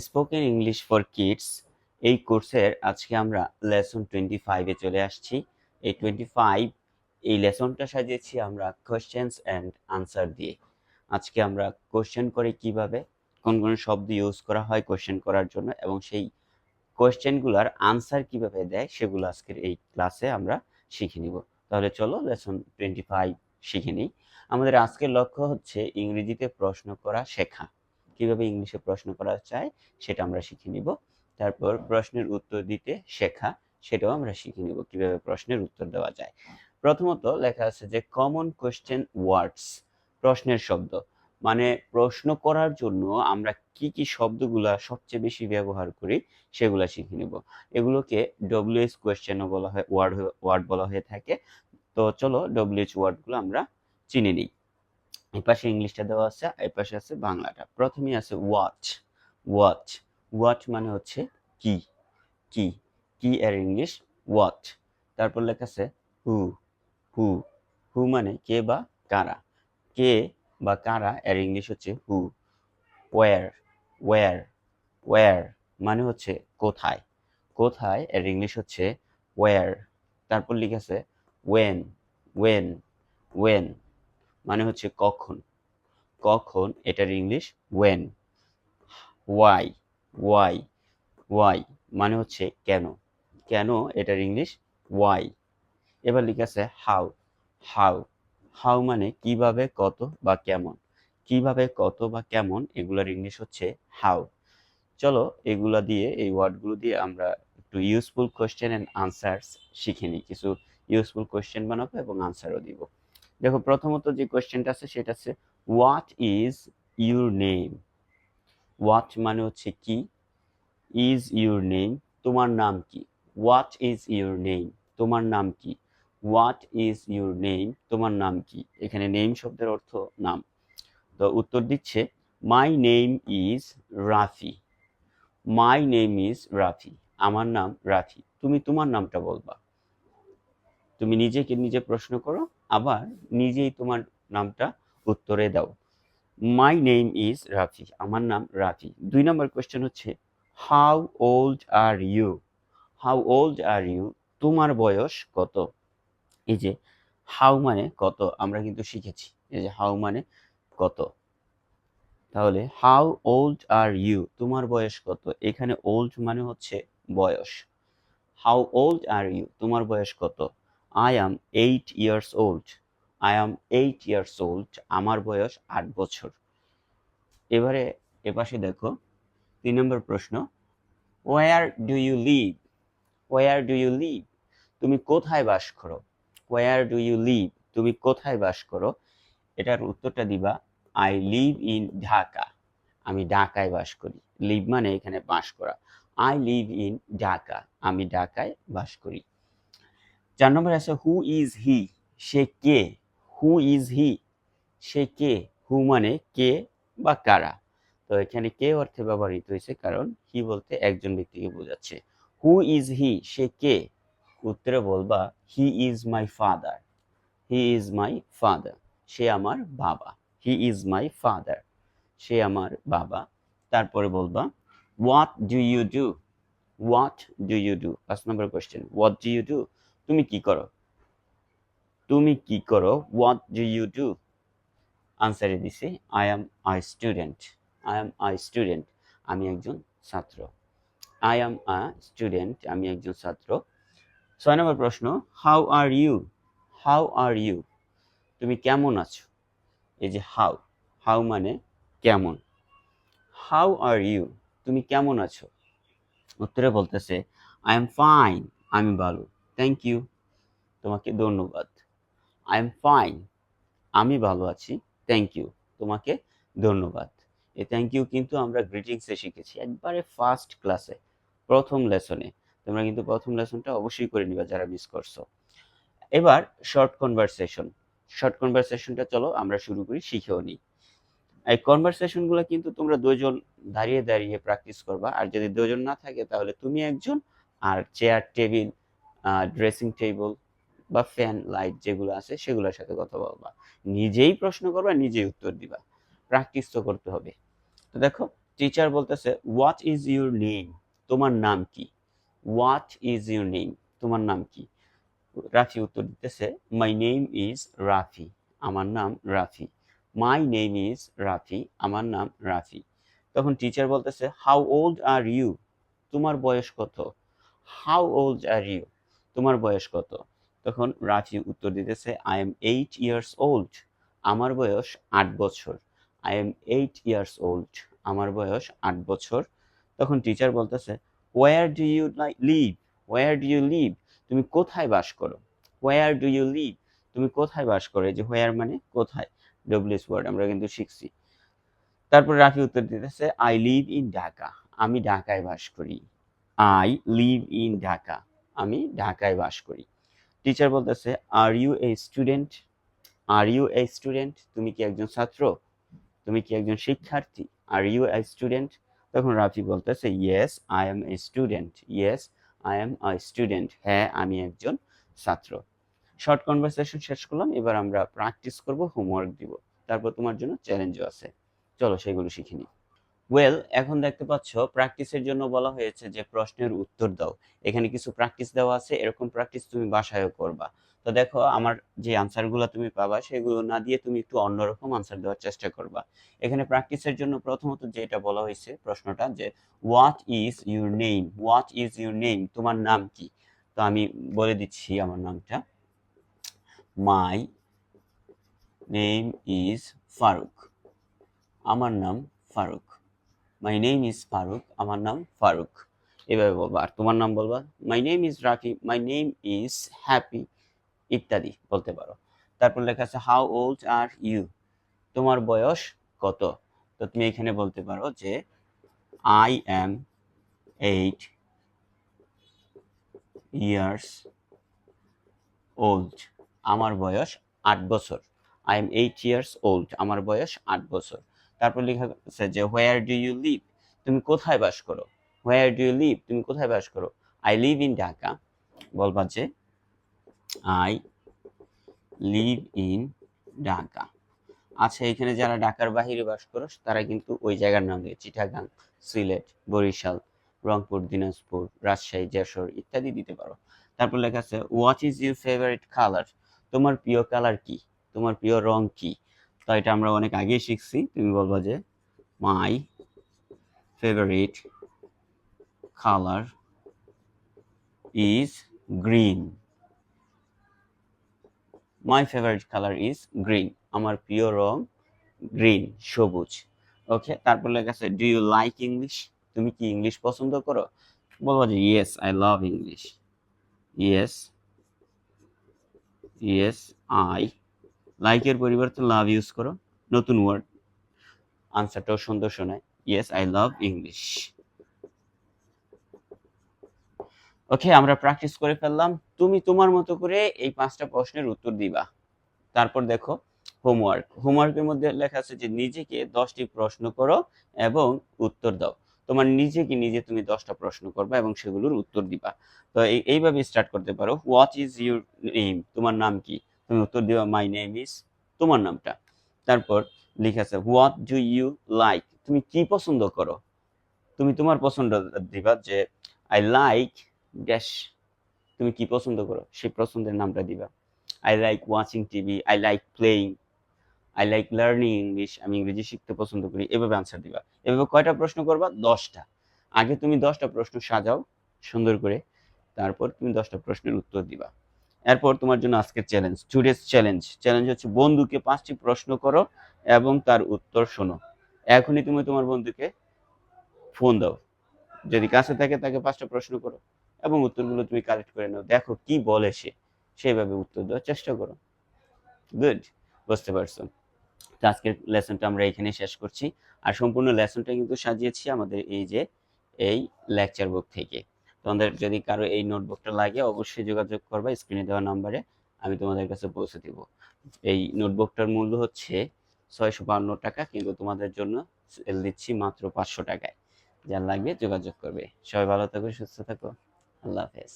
Spoken English for kids এই কোর্সের আজকে আমরা লেসন 25-এ চলে আসছি। এই 25 এই লেসনটা সাজিয়েছি আমরা কোশ্চেন্স অ্যান্ড আনসার দিয়ে। আজকে আমরা কোশ্চেন করে কিভাবে কোন কোন শব্দ ইউজ করা হয় কোশ্চেন করার জন্য এবং সেই কোশ্চেনগুলোর আনসার কিভাবে দেয় সেগুলো আজকের এই ক্লাসে আমরা শিখে নিব। তাহলে চলো লেসন 25 শিখে নিই। আমাদের আজকের লক্ষ্য হচ্ছে ইংরেজিতে প্রশ্ন করা শেখা। কিভাবে ইংলিশে প্রশ্ন করা যায় সেটা আমরা শিখে নিব। তারপর প্রশ্নের উত্তর দিতে শেখা, সেটাও আমরা শিখে নিব কিভাবে প্রশ্নের উত্তর দেওয়া যায়। প্রথমত লেখা আছে যে কমন কোশ্চেন ওয়ার্ডস, প্রশ্নের শব্দ। মানে প্রশ্ন করার জন্য আমরা কি কি শব্দগুলা সবচেয়ে বেশি ব্যবহার করি সেগুলা শিখে নিব। এগুলোকে ডব্লিউএইচ কোয়েশ্চেনও বলা হয়, ওয়ার্ড বলা হয়ে থাকে। তো চলো ডব্লিউএইচ ওয়ার্ডগুলো আমরা চিনে নিই। এই পাশে ইংলিশটা দেওয়া আছে, এই পাশে আছে বাংলাটা। প্রথমেই আছে ওয়াচ। ওয়াচ ওয়াচ মানে হচ্ছে কি, কি কি এর ইংলিশ ওয়াচ। তারপর লেখা আছে হু। হু হু মানে কে বা কারা, কে বা কারা এর ইংলিশ হচ্ছে হু। ওয়্যার ওয়্যার ওয়্যার মানে হচ্ছে কোথায়, কোথায় এর ইংলিশ হচ্ছে ওয়্যার। তারপর লিখেছে ওয়েন। ওয়েন ওয়েন মানে হচ্ছে কখন, কখন এটার English when. Why why why মানে হচ্ছে কেন, কেন এটার ইংলিশ ওয়াই। এবার লিখেছে হাউ। হাউ হাউ মানে কিভাবে কত বা কেমন, কিভাবে কত বা কেমন এগুলোর ইংলিশ হচ্ছে হাউ। চলো এগুলা দিয়ে, এই ওয়ার্ডগুলো দিয়ে আমরা একটু ইউজফুল কোশ্চেন এন্ড আনসার্স শিখে নিই। কিছু ইউজফুল কোশ্চেন বানাবো এবং আনসারও দিব। দেখো প্রথমত যে কোশ্চেনটা আছে সেটা আছে what is your name. What মানে হচ্ছে কি, ইজ ইউর নেম তোমার নাম কি। হোয়াট ইজ ইউর নেম তোমার নাম কি। হোয়াট ইজ ইউর নেম তোমার নাম কি। এখানে নেম শব্দের অর্থ নাম। তো উত্তর দিচ্ছে মাই name is Rafi. My name is Rafi আমার নাম রাফি। তুমি তোমার নামটা বলবা। তুমি নিজেকে নিজে প্রশ্ন করো, আবার নিজেই তোমার নামটা উত্তরে দাও। মাই নেম ইজ রাফি আমার নাম রাফি। 2 নম্বর কোয়েশ্চেন হচ্ছে how old are you. How old are you তোমার বয়স কত। এই যে হাউ মানে কত আমরা কিন্তু শিখেছি, এই যে হাউ মানে কত। তাহলে হাউ ওল্ড আর ইউ তোমার বয়স কত। এখানে ওল্ড মানে হচ্ছে বয়স। হাউ ওল্ড আর ইউ তোমার বয়স কত। I am 8 years old. I am 8 years old আমার বয়স 8 বছর। এবারে এপাশে দেখো 3 নম্বর প্রশ্ন where do you live. Where do you live তুমি কোথায় বাস করো। ওয়্যার ডু ইউ লিভ তুমি কোথায় বাস করো। এটার উত্তরটা দিবা আই লিভ ইন ঢাকা। আমি ঢাকায় বাস করি। লিভ মানে এখানে বাস করা। আই লিভ ইন ঢাকা আমি ঢাকায় বাস করি। 4 নম্বর আছে হু ইজ হি সে কে। হু ইজ হি সে কে। হু মানে কে বা কারা। তো এখানে কে অর্থে ব্যবহৃত হয়েছে কারণ হি বলতে একজন ব্যক্তিকে বোঝাচ্ছে। হু ইজ হি সে কে। উত্তরে বলবা he is my father. He is my father সে আমার বাবা। হি ইজ মাই ফাদার সে আমার বাবা। তারপরে বলবা what do you do. What do you do 5 number question what do you do তুমি কি করো। তুমি কি করো হোয়াট ডু ইউ ডু। আনসারে দিছি I am I student. I am I student আমি একজন ছাত্র। আই অ্যাম আ স্টুডেন্ট আমি একজন ছাত্র। 6 নম্বর প্রশ্ন how are you. How are you তুমি কেমন আছো। এই যে হাউ, হাউ মানে কেমন। হাউ আর ইউ তুমি কেমন আছো। উত্তরে বলতেছে আই এম ফাইন আমি ভালো। থ্যাংক ইউ তোমাকে ধন্যবাদ। আই এম ফাইন আমি ভালো আছি। থ্যাংক ইউ তোমাকে ধন্যবাদ। এই থ্যাংক ইউ কিন্তু আমরা গ্রিটিংসে শিখেছি একবারে ফার্স্ট ক্লাসে, প্রথম লেসনে। তোমরা কিন্তু প্রথম লেসনটা অবশ্যই করে নিবা যারা মিস করছো। এবার শর্ট কনভারসেশন। শর্ট কনভারসেশনটা চলো আমরা শুরু করি, শিখেও নিই। এই কনভারসেশনগুলো কিন্তু তোমরা দুজন দাঁড়িয়ে দাঁড়িয়ে প্র্যাকটিস করবা। আর যদি দুজন না থাকে তাহলে তুমি একজন, আর চেয়ার টেবিল ড্রেসিং টেবিল বা ফ্যান লাইট যেগুলো আছে সেগুলোর সাথে কথা বলবা। নিজেই প্রশ্ন করবা নিজেই উত্তর দিবা। প্র্যাকটিস তো করতে হবে। তো দেখো টিচার বলতেছে হোয়াট ইজ ইউর নেম, তোমার নাম কি? হোয়াট ইজ ইউর নেম, তোমার নাম কি? রাফি উত্তর দিতেছে মাই নেম ইজ রাফি, আমার নাম Rafi. My name is Rafi, আমার নাম রাফি। তখন টিচার বলতেছে হাউ ওল্ড আর ইউ, তোমার বয়স কত? হাউ ওল্ড আর ইউ, তোমার বয়স কত? তখন রাফি উত্তর দিতেছে আই এম 8 years old, আমার বয়স 8 বছর। আই এম 8 years old, আমার বয়স 8 বছর। তখন টিচার বলতেছে where do you live, where do you live, তুমি কোথায় বাস করো? ওয়ার ডু ইউ লিভ, তুমি কোথায় বাস করো? এই যে ওয়ার মানে কোথায়, ডব্লিউএস ওয়ার্ড আমরা কিন্তু শিখছি। তারপর রাফি উত্তর দিতেছে আই লিভ ইন ঢাকা, আমি ঢাকায় বাস করি। আই লিভ ইন ঢাকা, আমি ঢাকায় বাস করি। টিচার বলতেছে are you a student, are you a student, তুমি কি একজন ছাত্র? তুমি কি একজন শিক্ষার্থী? Are you a student? তখন রাফি বলতেছে yes I am a student, yes I am a student, হ্যাঁ আমি একজন ছাত্র। শর্ট কনভারসেশন শেষ করলাম, এবার আমরা প্র্যাকটিস করব, হোমওয়ার্ক দিব, তারপর তোমার জন্য চ্যালেঞ্জও আছে। চলো সেগুলো শিখে নিই। ওয়েল, এখন দেখতে পাচ্ছ প্র্যাকটিসের জন্য বলা হয়েছে যে প্রশ্নের উত্তর দাও। এখানে কিছু প্র্যাকটিস দেওয়া আছে, এরকম প্র্যাকটিস তুমি বাসায়ও করবা। তো দেখো আমার যে আনসারগুলো তুমি পাবা সেগুলো না দিয়ে তুমি একটু অন্যরকম আনসার দেওয়ার চেষ্টা করবা। এখানে প্র্যাকটিসের জন্য প্রথমত যেটা বলা হয়েছে প্রশ্নটা যে what is your name, what is your name, তোমার নাম কি? তো আমি বলে দিচ্ছি আমার নামটা, মাই নেম ইজ ফারুক, আমার নাম Faruk. My name is Faruk, আমার নাম ফারুক। এভাবে বলবা। আর তোমার নাম বলবা my name is Rafi, my name is Happy, ইত্যাদি বলতে পারো। তারপর লেখা আছে হাউ ওল্ড আর ইউ, তোমার বয়স কত? তো তুমি এখানে বলতে পারো যে আই এম 8 years ওল্ড, আমার বয়স 8 বছর। আই এম 8 years ওল্ড, আমার বয়স 8 বছর। তারপর লেখা আছে যে হোয়ার ডু ইউ লিভ, তুমি কোথায় বাস করো? হোয়ার ডু ইউ লিভ, তুমি কোথায় বাস করো? আই লিভ ইন ঢাকা, বলবা যে আই লিভ ইন ঢাকা। আচ্ছা, এখানে যারা ঢাকার বাহিরে বাস করো তারা কিন্তু ওই জায়গার নাম দিয়ে চিটাগাং, সিলেট, বরিশাল, রংপুর, দিনাজপুর, রাজশাহী, যশোর ইত্যাদি দিতে পারো। তারপর লেখা আছে what is your favourite colour, তোমার প্রিয় কালার কি, তোমার প্রিয় রং কি? তো এটা আমরা অনেক আগেই শিখছি, তুমি বলবা যে my favourite colour is green, my favourite colour is green, আমার প্রিয় রং গ্রিন, সবুজ। ওকে, তারপর লেখা আছে ডু ইউ লাইক ইংলিশ, তুমি কি ইংলিশ পছন্দ করো? বলবো যে yes I love English, yes yes I, লাইকের পরিবর্তে লাভ ইউজ করো, নতুন ওয়ার্ড, আনসারটাও সুন্দর শোনায়, ইয়েস আই লাভ ইংলিশ। ওকে, আমরা প্র্যাকটিস করে ফেললাম, তুমি তোমার মতো করে এই 5টা প্রশ্নের উত্তর দিবা। তারপর দেখো হোমওয়ার্ক, হোমওয়ার্কের মধ্যে লেখা আছে যে নিজেকে 10টি প্রশ্ন করো এবং উত্তর দাও। তোমার নিজেকে নিজে তুমি 10টা প্রশ্ন করবা এবং সেগুলোর উত্তর দিবা। তো এইভাবে স্টার্ট করতে পারো, হোয়াট ইজ ইউর নেম, তোমার নাম কি? তুমি উত্তর দিবা মাই নেম ইজ, তোমার নামটা। তারপর লেখা আছে হোয়াট ডু ইউ লাইক, তুমি কি পছন্দ করো? তুমি তোমার পছন্দ দিবা যে আই লাইক ড্যাশ, তুমি কি পছন্দ করো সেই পছন্দের নামটা দিবা। I like watching TV, I like playing, I like learning English, আমি ইংরেজি শিখতে পছন্দ করি। এভাবে আনসার দিবা। এভাবে কয়টা প্রশ্ন করবা? 10টা। আগে তুমি 10টা প্রশ্ন সাজাও সুন্দর করে, তারপর তুমি 10টা প্রশ্নের উত্তর দিবা। এরপর তোমার জন্য আজকের চ্যালেঞ্জ, টুডেজ চ্যালেঞ্জ, চ্যালেঞ্জ হচ্ছে বন্ধুকে 5টি প্রশ্ন করো এবং তার উত্তর শোনো। এখনই তুমি তোমার বন্ধুকে ফোন দাও, যদি কাছে থাকে তাকে 5টা প্রশ্ন করো এবং উত্তরগুলো তুমি কালেক্ট করে নাও, দেখো কি বলে সে, সেইভাবে উত্তর দেওয়ার চেষ্টা করো। গুড, বুঝতে পারছো? তো আজকের লেসনটা আমরা এখানে শেষ করছি। আর সম্পূর্ণ লেসনটা কিন্তু সাজিয়েছি আমাদের এই যে এই লেকচার বুক থেকে। তোমাদের যদি কারো এই নোটবুকটা লাগে অবশ্যই যোগাযোগ করবে স্ক্রিনে দেওয়া নাম্বারে, আমি তোমাদের কাছে পৌঁছে দিব। এই নোটবুকটার মূল্য হচ্ছে 652 টাকা, কিন্তু তোমাদের জন্য সেল দিচ্ছি মাত্র 500 টাকায়। যার লাগবে যোগাযোগ করবে। সবাই ভালো থাকো, সুস্থ থাকো, আল্লাহ হাফেজ।